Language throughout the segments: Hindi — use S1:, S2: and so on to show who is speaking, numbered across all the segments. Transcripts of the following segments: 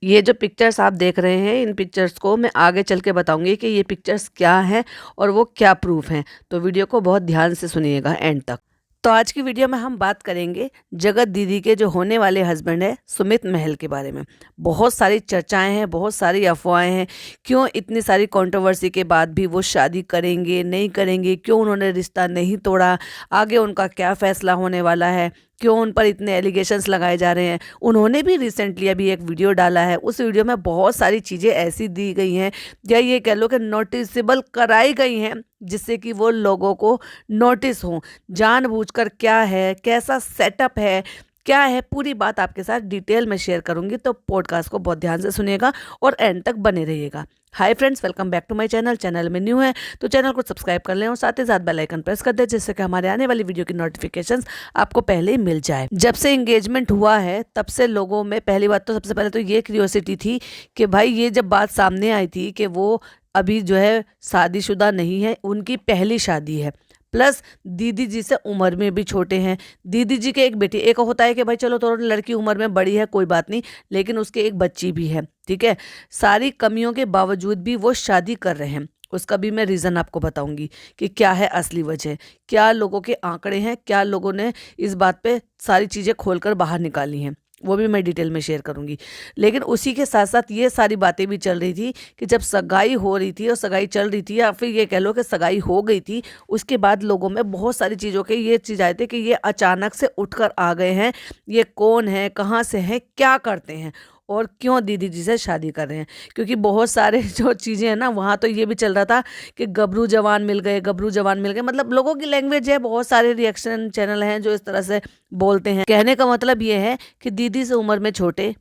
S1: ये जो पिक्चर्स आप देख रहे हैं, इन पिक्चर्स को मैं आगे चल के बताऊंगी कि ये पिक्चर्स क्या हैं और वो क्या प्रूफ हैं। तो वीडियो को बहुत ध्यान से सुनिएगा एंड तक। तो आज की वीडियो में हम बात करेंगे जगत दीदी के जो होने वाले हस्बैंड है सुमित महल के बारे में। बहुत सारी चर्चाएं हैं, बहुत सारी अफवाहें हैं। क्यों इतनी सारी कंट्रोवर्सी के बाद भी वो शादी करेंगे नहीं करेंगे, क्यों उन्होंने रिश्ता नहीं तोड़ा, आगे उनका क्या फैसला होने वाला है, क्यों उन पर इतने एलिगेशंस लगाए जा रहे हैं। उन्होंने भी रिसेंटली अभी एक वीडियो डाला है, उस वीडियो में बहुत सारी चीज़ें ऐसी दी गई हैं या ये कह लो कि नोटिसेबल कराई गई हैं जिससे कि वो लोगों को नोटिस हो। जानबूझकर क्या है, कैसा सेटअप है, क्या है, पूरी बात आपके साथ डिटेल में शेयर करूंगी। तो पॉडकास्ट को बहुत ध्यान से सुनिएगा और एंड तक बने रहिएगा। Hi friends, welcome back to my channel. Channel में न्यू है तो चैनल को सब्सक्राइब कर लें और साथ ही साथ बेल आइकन प्रेस कर दें जिससे कि हमारे आने वाली वीडियो की नोटिफिकेशंस आपको पहले ही मिल जाए। जब से एंगेजमेंट हुआ है तब से लोगों में पहली बात तो सबसे पहले तो ये क्यूरियोसिटी थी कि भाई ये जब बात सामने आई थी कि वो अभी जो है शादीशुदा नहीं है, उनकी पहली शादी है, प्लस दीदी जी से उम्र में भी छोटे हैं। दीदी जी के एक बेटी, एक होता है कि भाई चलो थोड़ा लड़की उम्र में बड़ी है कोई बात नहीं, लेकिन उसके एक बच्ची भी है, ठीक है। सारी कमियों के बावजूद भी वो शादी कर रहे हैं। उसका भी मैं रीज़न आपको बताऊंगी कि क्या है असली वजह, क्या लोगों के आंकड़े हैं, क्या लोगों ने इस बात पे सारी चीज़ें खोलकर बाहर निकाली हैं, वो भी मैं डिटेल में शेयर करूंगी। लेकिन उसी के साथ साथ ये सारी बातें भी चल रही थी कि जब सगाई हो रही थी और सगाई चल रही थी या फिर ये कह लो कि सगाई हो गई थी, उसके बाद लोगों में बहुत सारी चीज़ों के ये चीज़ आए थे कि ये अचानक से उठकर आ गए हैं, ये कौन है, कहाँ से हैं, क्या करते हैं और क्यों दीदी जी से शादी कर रहे हैं। क्योंकि बहुत सारे जो चीज़ें हैं ना, वहाँ तो ये भी चल रहा था कि गबरू जवान मिल गए, गबरू जवान मिल गए, मतलब लोगों की लैंग्वेज है। बहुत सारे रिएक्शन चैनल हैं जो इस तरह से बोलते हैं। कहने का मतलब ये है कि दीदी से उम्र में छोटे,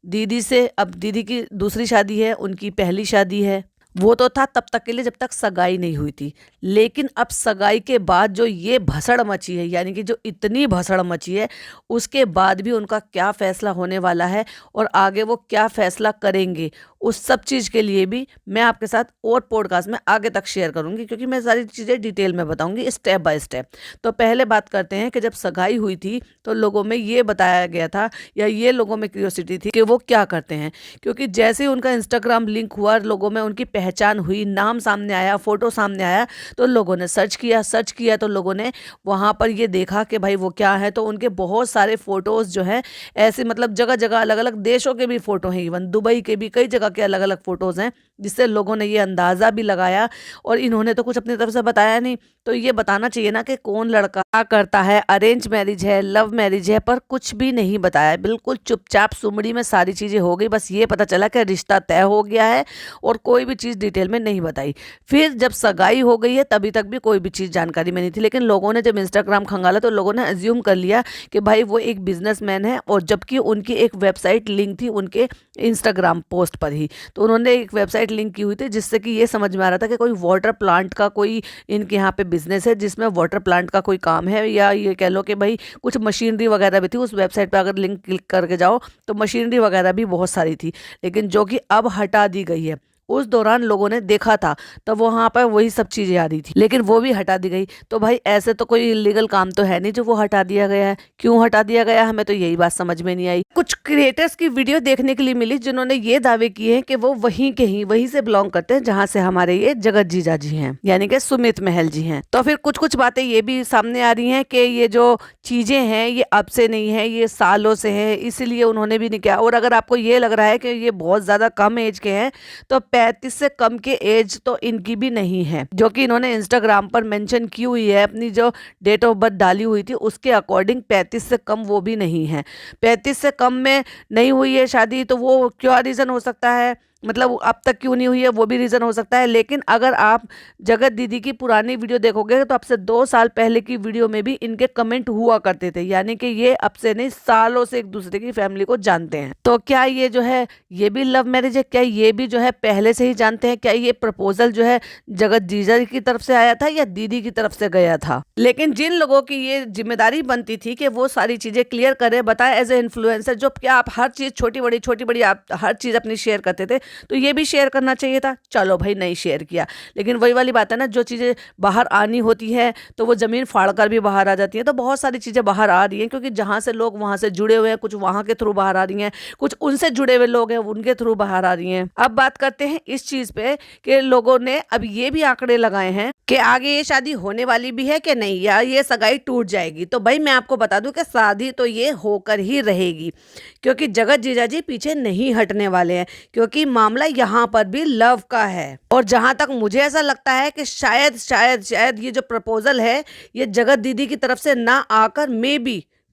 S1: दीदी से अब दीदी की दूसरी शादी है, उनकी पहली शादी है। वो तो था तब तक के लिए जब तक सगाई नहीं हुई थी, लेकिन अब सगाई के बाद जो ये भसड़ मची है, यानी कि जो इतनी भसड़ मची है, उसके बाद भी उनका क्या फैसला होने वाला है और आगे वो क्या फैसला करेंगे, उस सब चीज़ के लिए भी मैं आपके साथ और पॉडकास्ट में आगे तक शेयर करूंगी, क्योंकि मैं सारी चीज़ें डिटेल में बताऊंगी स्टेप बाय स्टेप। तो पहले बात करते हैं कि जब सगाई हुई थी तो लोगों में ये बताया गया था या ये लोगों में क्यूरियोसिटी थी कि वो क्या करते हैं। क्योंकि जैसे ही उनका इंस्टाग्राम लिंक हुआ, लोगों में उनकी पहचान हुई, नाम सामने आया, फोटो सामने आया, तो लोगों ने सर्च किया तो लोगों ने वहाँ पर ये देखा कि भाई वो क्या है। तो उनके बहुत सारे फोटोज़ जो हैं ऐसे, मतलब जगह जगह अलग अलग देशों के भी फ़ोटो हैं, इवन दुबई के भी, कई जगह के अलग अलग फ़ोटोज़ हैं, जिससे लोगों ने ये अंदाज़ा भी लगाया। और इन्होंने तो कुछ अपनी तरफ से बताया नहीं, तो ये बताना चाहिए ना कि कौन लड़का क्या करता है, अरेंज मैरिज है, लव मैरिज है, पर कुछ भी नहीं बताया। बिल्कुल चुपचाप सुमड़ी में सारी चीज़ें हो गई, बस ये पता चला कि रिश्ता तय हो गया है और कोई भी चीज़ डिटेल में नहीं बताई। फिर जब सगाई हो गई है तभी तक भी कोई भी चीज़ जानकारी में नहीं थी, लेकिन लोगों ने जब इंस्टाग्राम खंगाला तो लोगों ने अज्यूम कर लिया कि भाई वो एक बिजनेसमैन है, और जबकि उनकी एक वेबसाइट लिंक थी उनके इंस्टाग्राम पोस्ट पर ही। तो उन्होंने एक वेबसाइट लिंक की हुई थी जिससे कि ये समझ में आ रहा था कि कोई वाटर प्लांट का कोई इनके यहाँ पे बिजनेस है, जिसमें वाटर प्लांट का कोई काम है, या ये कह लो कि भाई कुछ मशीनरी वगैरह भी थी। उस वेबसाइट पर अगर लिंक क्लिक करके जाओ तो मशीनरी वगैरह भी बहुत सारी थी, लेकिन जो कि अब हटा दी गई है। उस दौरान लोगों ने देखा था तब वहां पर वही सब चीजें आ रही थी, लेकिन वो भी हटा दी गई। तो भाई ऐसे तो कोई इलीगल काम तो है नहीं जो वो हटा दिया गया है। क्यों हटा दिया गया, हमें तो यही बात समझ में नहीं आई। कुछ क्रिएटर्स की वीडियो देखने के लिए मिली जिन्होंने ये दावे किए हैं कि वो वहीं से बिलोंग करते हैं जहां से हमारे ये जगत जीजा जी हैं, यानी कि सुमित महल जी हैं। तो फिर कुछ कुछ बातें ये भी सामने आ रही हैं कि ये जो चीजें हैं ये अब से नहीं है, ये सालों से है, इसलिए उन्होंने भी नहीं किया। और अगर आपको ये लग रहा है कि ये बहुत ज्यादा कम एज के हैं, तो 35 से कम के एज तो इनकी भी नहीं है, जो कि इन्होंने इंस्टाग्राम पर मेंशन की हुई है। अपनी जो डेट ऑफ बर्थ डाली हुई थी उसके अकॉर्डिंग 35 से कम वो भी नहीं है। 35 से कम में नहीं हुई है शादी, तो वो क्या रीज़न हो सकता है, मतलब अब तक क्यों नहीं हुई है वो भी रीज़न हो सकता है। लेकिन अगर आप जगत दीदी की पुरानी वीडियो देखोगे तो अब से 2 साल पहले की वीडियो में भी इनके कमेंट हुआ करते थे, यानी कि ये अब से नहीं सालों से एक दूसरे की फैमिली को जानते हैं। तो क्या ये जो है ये भी लव मैरिज है, क्या ये भी जो है पहले से ही जानते हैं, क्या ये प्रपोजल जो है जगत जीजा की तरफ से आया था या दीदी की तरफ से गया था। लेकिन जिन लोगों की ये जिम्मेदारी बनती थी कि वो सारी चीजें क्लियर करें, बताएं एज ए इन्फ्लुएंसर, जो क्या आप हर चीज छोटी बड़ी आप हर चीज अपनी शेयर करते थे, तो ये भी शेयर करना चाहिए था, चलो भाई नहीं शेयर किया। लेकिन वही वाली बात है ना, जो चीज़ें बाहर आनी होती है तो वो ज़मीन फाड़ कर भी बाहर आ जाती है। तो बहुत सारी चीज़ें बाहर आ रही हैं क्योंकि जहाँ से लोग वहाँ से जुड़े हुए हैं, कुछ वहाँ के थ्रू बाहर आ रही हैं, कुछ उनसे जुड़े हुए लोग हैं उनके थ्रू बाहर आ रही हैं। अब बात करते हैं इस चीज़ पे कि लोगों ने अब ये भी आंकड़े लगाए हैं कि आगे ये शादी होने वाली भी है कि नहीं, या ये सगाई टूट जाएगी। तो भाई मैं आपको बता दूं कि शादी तो ये होकर ही रहेगी, क्योंकि जगत जीजा जी पीछे नहीं हटने वाले हैं, क्योंकि मामला यहाँ पर भी लव का है। और जहां तक मुझे ऐसा लगता है कि शायद शायद शायद ये जो प्रपोजल है ये जगत दीदी की तरफ से ना आकर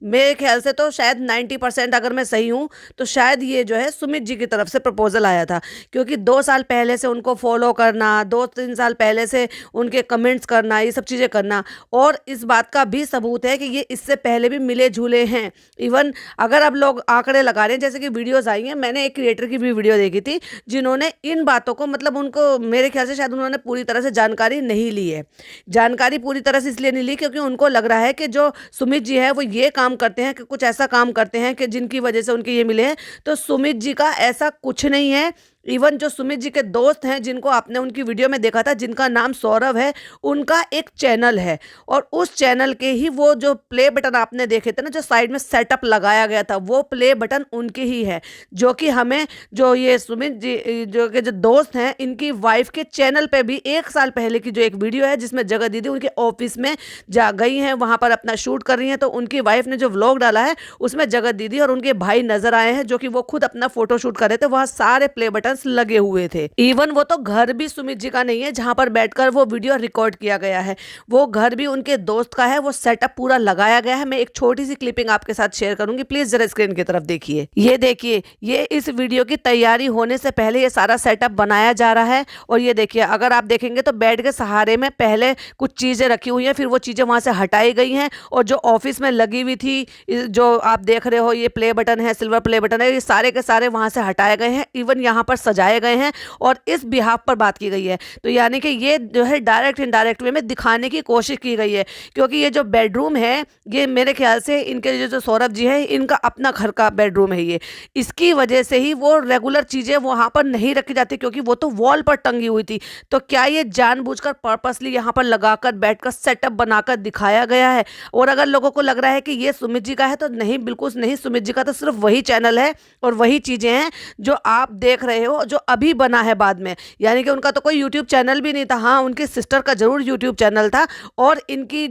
S1: मेरे ख्याल से तो शायद 90% अगर मैं सही हूँ तो शायद ये जो है सुमित जी की तरफ से प्रपोजल आया था, क्योंकि 2 साल पहले से उनको फॉलो करना, 2-3 साल पहले से उनके कमेंट्स करना, ये सब चीज़ें करना। और इस बात का भी सबूत है कि ये इससे पहले भी मिले जुले हैं। इवन अगर अब लोग आंकड़े लगा रहे हैं, जैसे कि वीडियोज़ आई हैं, मैंने एक क्रिएटर की भी वीडियो देखी थी जिन्होंने इन बातों को, मतलब उनको मेरे ख्याल से शायद उन्होंने पूरी तरह से जानकारी नहीं ली है। जानकारी पूरी तरह से इसलिए नहीं ली क्योंकि उनको लग रहा है कि जो सुमित जी है वो ये काम करते हैं कि कुछ ऐसा काम करते हैं कि जिनकी वजह से उनके ये मिले हैं। तो सुमित जी का ऐसा कुछ नहीं है। इवन जो सुमित जी के दोस्त हैं, जिनको आपने उनकी वीडियो में देखा था, जिनका नाम सौरभ है, उनका एक चैनल है और उस चैनल के ही वो जो प्ले बटन आपने देखे थे ना, जो साइड में सेटअप लगाया गया था, वो प्ले बटन उनके ही है। जो कि हमें, जो ये सुमित जी जो के जो दोस्त हैं, इनकी वाइफ के चैनल पे भी 1 साल पहले की जो एक वीडियो है जिसमें जगत दीदी उनके ऑफिस में जा गई हैं, वहां पर अपना शूट कर रही हैं, तो उनकी वाइफ ने जो व्लॉग डाला है उसमें जगत दीदी और उनके भाई नजर आए हैं, जो कि वो खुद अपना फोटो शूट कर रहे थे। वहां सारे प्ले बटन लगे हुए थे। इवन वो तो घर भी सुमित जी का नहीं है जहां पर बैठकर वो वीडियो रिकॉर्ड किया गया है, वो घर भी उनके दोस्त का है। वो सेटअप पूरा लगाया गया है। मैं एक छोटी सी क्लिपिंग आपके साथ शेयर करूंगी, प्लीज जरा स्क्रीन की तरफ देखिए। ये देखिए, ये इस वीडियो की तैयारी होने से पहले ये सारा सेटअप बनाया जा रहा है। और ये देखिए, अगर आप देखेंगे तो बेड के सहारे में पहले कुछ चीजें रखी हुई हैं, फिर वो चीजें वहां से हटाई गई हैं, और जो ऑफिस में लगी हुई थी, जो आप देख रहे हो, ये प्ले बटन है, सिल्वर प्ले बटन है, ये सारे के सारे वहां से हटाए गए हैं। इवन यहाँ पर सजाए गए हैं और इस बिहाफ पर बात की गई है। तो यानी कि ये जो है डायरेक्ट इनडायरेक्ट वे में दिखाने की कोशिश की गई है, क्योंकि ये जो बेडरूम है, ये मेरे ख्याल से इनके जो सौरभ जी है, इनका अपना घर का बेडरूम है ये। इसकी वजह से ही वो रेगुलर चीजें वहां पर नहीं रखी जाती, क्योंकि वो तो वॉल पर टंगी हुई थी। तो क्या ये जानबूझकर पर्पसली यहाँ पर लगाकर बैठकर सेटअप बनाकर दिखाया गया है? और अगर लोगों को लग रहा है कि ये सुमित जी का है, तो नहीं, बिल्कुल नहीं। सुमित जी का तो सिर्फ वही चैनल है और वही चीजें हैं जो आप देख रहे हो, जो अभी बना है बाद में। यानी कि उनका तो कोई यूट्यूब चैनल भी नहीं था। हाँ, उनकी सिस्टर का जरूर यूट्यूब चैनल था, और इनकी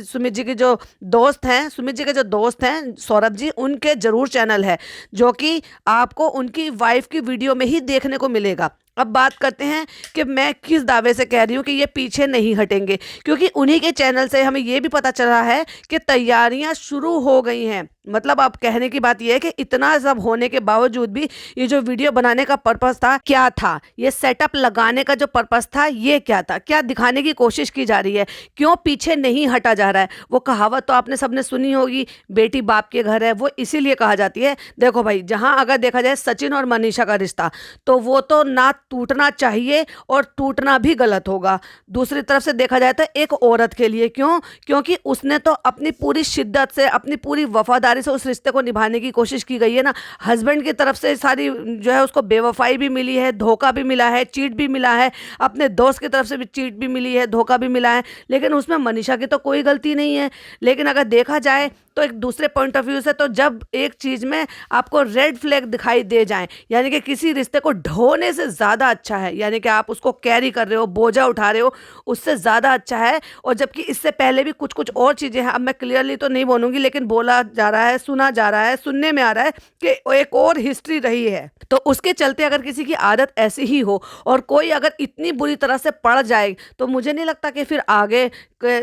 S1: सुमित जी के जो दोस्त हैं, सुमित जी के जो दोस्त हैं सौरभ जी, उनके जरूर चैनल है, जो कि आपको उनकी वाइफ की वीडियो में ही देखने को मिलेगा। अब बात करते हैं कि मैं किस दावे से कह रही हूँ कि ये पीछे नहीं हटेंगे, क्योंकि उन्हीं के चैनल से हमें ये भी पता चला है कि तैयारियां शुरू हो गई हैं। मतलब अब कहने की बात यह है कि इतना सब होने के बावजूद भी ये जो वीडियो बनाने का पर्पस था, क्या था, ये सेटअप लगाने का जो पर्पस था, ये क्या था, क्या दिखाने की कोशिश की जा रही है, क्यों पीछे नहीं हटा जा रहा है? वो कहावत तो आपने सबने सुनी होगी, बेटी बाप के घर है, वो इसीलिए कहा जाती है। देखो भाई, जहां अगर देखा जाए सचिन और मनीषा का रिश्ता, तो वो तो ना टूटना चाहिए और टूटना भी गलत होगा। दूसरी तरफ से देखा जाए तो एक औरत के लिए, क्यों? क्योंकि उसने तो अपनी पूरी शिद्दत से, अपनी पूरी वफादारी से उस रिश्ते को निभाने की कोशिश की गई है ना। हस्बैंड की तरफ से सारी जो है उसको बेवफाई भी मिली है, धोखा भी मिला है, चीट भी मिला है, अपने दोस्त की तरफ से भी चीट भी मिली है, धोखा भी मिला है, लेकिन उसमें मनीषा की तो कोई गलती नहीं है। लेकिन अगर देखा जाए तो एक दूसरे पॉइंट ऑफ व्यू से, तो जब एक चीज में आपको रेड फ्लैग दिखाई दे जाए, यानी कि किसी रिश्ते को ढोने से ज्यादा अच्छा है, यानी कि आप उसको कैरी कर रहे हो, बोझा उठा रहे हो, उससे ज्यादा अच्छा है। और जबकि इससे पहले भी कुछ कुछ और चीजें हैं, अब मैं क्लियरली तो नहीं बोलूंगी, लेकिन बोला जा रहा है, सुना जा रहा है, सुनने में आ रहा है कि एक और हिस्ट्री रही है। तो उसके चलते अगर किसी की आदत ऐसी ही हो और कोई अगर इतनी बुरी तरह से पड़ जाए, तो मुझे नहीं लगता कि फिर आगे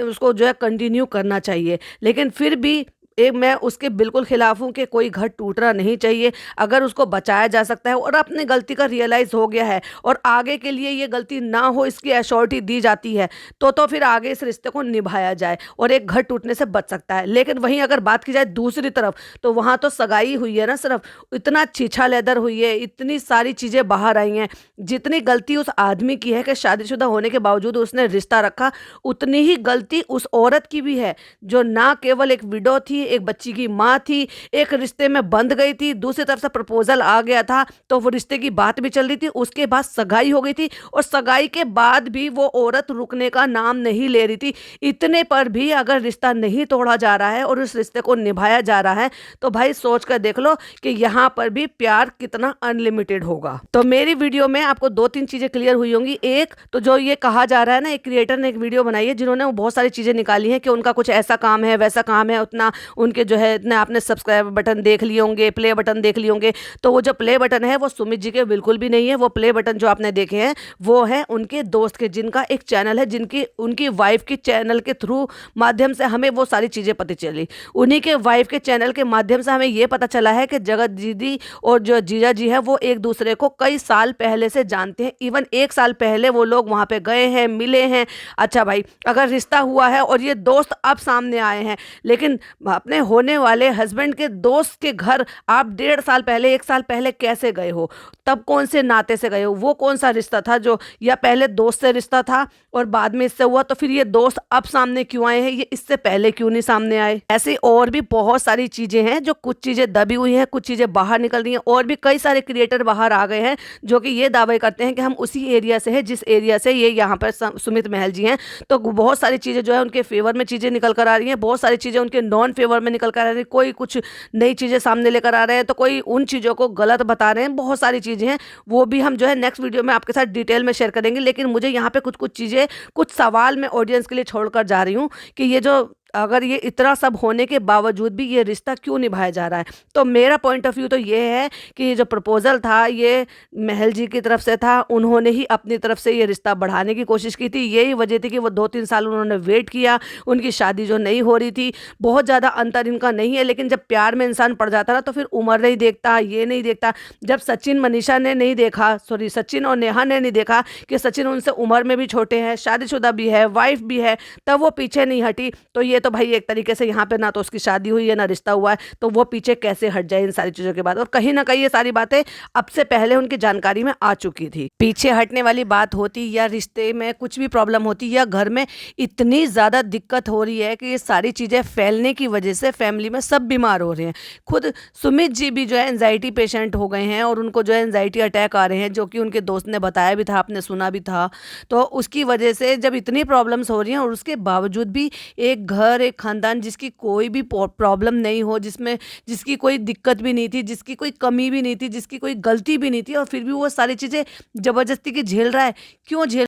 S1: उसको जो है कंटिन्यू करना चाहिए। लेकिन फिर भी मैं उसके बिल्कुल खिलाफ हूँ कि कोई घर टूटना नहीं चाहिए। अगर उसको बचाया जा सकता है और अपनी गलती का रियलाइज हो गया है और आगे के लिए ये गलती ना हो, इसकी एश्योरिटी दी जाती है, तो फिर आगे इस रिश्ते को निभाया जाए और एक घर टूटने से बच सकता है। लेकिन वहीं अगर बात की जाए दूसरी तरफ, तो वहाँ तो सगाई हुई है ना, सिर्फ इतना छीछा लेदर हुई है, इतनी सारी चीज़ें बाहर आई हैं। जितनी गलती उस आदमी की है कि शादीशुदा होने के बावजूद उसने रिश्ता रखा, उतनी ही गलती उस औरत की भी है, जो ना केवल एक विडो थी, एक बच्ची की माँ थी, एक रिश्ते में बंध गई थी, दूसरी तरफ से प्रपोजल आ गया था तो वो रिश्ते की बात भी चल रही थी, उसके बाद सगाई हो गई थी और सगाई के बाद भी वो औरत रुकने का नाम नहीं ले रही थी। इतने पर भी अगर रिश्ता नहीं तोड़ा जा रहा है और उस रिश्ते को निभाया जा रहा है तो भाई सोच कर देख लो कि यहाँ पर भी प्यार कितना अनलिमिटेड होगा। तो मेरी वीडियो में आपको 2-3 चीजें क्लियर हुई होंगी। एक तो जो ये कहा जा रहा है ना, एक क्रिएटर ने एक वीडियो बनाई है जिन्होंने वो बहुत सारी चीजें निकाली हैं कि उनका कुछ ऐसा काम है वैसा काम है, उतना उनके जो है इतने आपने सब्सक्राइब बटन देख लिए होंगे, प्ले बटन देख लिए होंगे। तो वो जो प्ले बटन है वो सुमित जी के बिल्कुल भी नहीं है। वो प्ले बटन जो आपने देखे हैं वो है उनके दोस्त के, जिनका एक चैनल है, जिनकी उनकी वाइफ की चैनल के थ्रू माध्यम से हमें वो सारी चीजें पता चली। उन्हीं के वाइफ के चैनल के माध्यम से हमें ये पता चला है कि जगत दीदी और जो जीजा जी है वो एक दूसरे को कई साल पहले से जानते हैं। इवन 1 साल पहले वो लोग वहां पे गए हैं, मिले हैं। अच्छा भाई, अगर रिश्ता हुआ है और ये दोस्त अब सामने आए हैं, लेकिन अपने होने वाले हस्बैंड के दोस्त के घर आप 1.5 साल पहले, 1 साल पहले कैसे गए हो? तब कौन से नाते से गए हो? वो कौन सा रिश्ता था जो, या पहले दोस्त से रिश्ता था और बाद में इससे हुआ? तो फिर ये दोस्त अब सामने क्यों आए हैं? ये इससे पहले क्यों नहीं सामने आए? ऐसी और भी बहुत सारी चीजें हैं जो कुछ चीजें दबी हुई हैं, कुछ चीजें बाहर निकल रही हैं। और भी कई सारे क्रिएटर बाहर आ गए हैं जो कि ये दावे करते हैं कि हम उसी एरिया से हैं जिस एरिया से ये यहाँ पर सुमित महल जी हैं। तो बहुत सारी चीजें जो है उनके फेवर में चीजें निकल कर आ रही हैं, बहुत सारी चीजें उनके नॉन फेवर में निकल कर आ रही है। कोई कुछ नई चीजें सामने लेकर आ रहे हैं तो कोई उन चीजों को गलत बता रहे हैं। बहुत सारी चीजें हैं, वो भी हम जो है नेक्स्ट वीडियो में आपके साथ डिटेल में शेयर करेंगे। लेकिन मुझे यहाँ पे कुछ कुछ चीजें, कुछ सवाल मैं ऑडियंस के लिए छोड़कर जा रही हूँ कि ये जो, अगर ये इतना सब होने के बावजूद भी ये रिश्ता क्यों निभाया जा रहा है? तो मेरा पॉइंट ऑफ व्यू तो ये है कि ये जो प्रपोजल था ये महल जी की तरफ से था। उन्होंने ही अपनी तरफ से ये रिश्ता बढ़ाने की कोशिश की थी। यही वजह थी कि वो 2-3 साल उन्होंने वेट किया, उनकी शादी जो नहीं हो रही थी। बहुत ज़्यादा अंतर इनका नहीं है, लेकिन जब प्यार में इंसान पड़ जाता ना तो फिर उम्र नहीं देखता, ये नहीं देखता। जब सचिन मनीषा ने नहीं देखा, सॉरी सचिन और नेहा ने नहीं देखा कि सचिन उनसे उम्र में भी छोटे हैं, शादीशुदा भी है, वाइफ भी है, तब वो पीछे नहीं हटी। तो ये तो भाई एक तरीके से यहाँ पे ना तो उसकी शादी हुई है ना रिश्ता हुआ है, तो वो पीछे कैसे हट जाए इन सारी चीजों के बाद? और कहीं ना कहीं ये सारी बातें अब से पहले उनकी जानकारी में आ चुकी थी। पीछे हटने वाली बात होती या रिश्ते में कुछ भी प्रॉब्लम होती या घर में इतनी ज्यादा दिक्कत हो रही है कि ये सारी चीजें फैलने की वजह से फैमिली में सब बीमार हो रहे हैं। खुद सुमित जी भी जो है एंजाइटी पेशेंट हो गए हैं और उनको जो है एंजाइटी अटैक आ रहे हैं, जो कि उनके दोस्त ने बताया भी था, आपने सुना भी था। तो उसकी वजह से जब इतनी प्रॉब्लम्स हो रही हैं और उसके बावजूद भी एक घर, एक खानदान जिसकी कोई भी प्रॉब्लम नहीं हो, जिसमें जिसकी कोई दिक्कत भी नहीं थी, जिसकी कोई कमी भी नहीं थी, जिसकी कोई गलती भी नहीं थी, और फिर भी वो सारी चीज़ें ज़बरदस्ती की झेल रहा है। क्यों झेल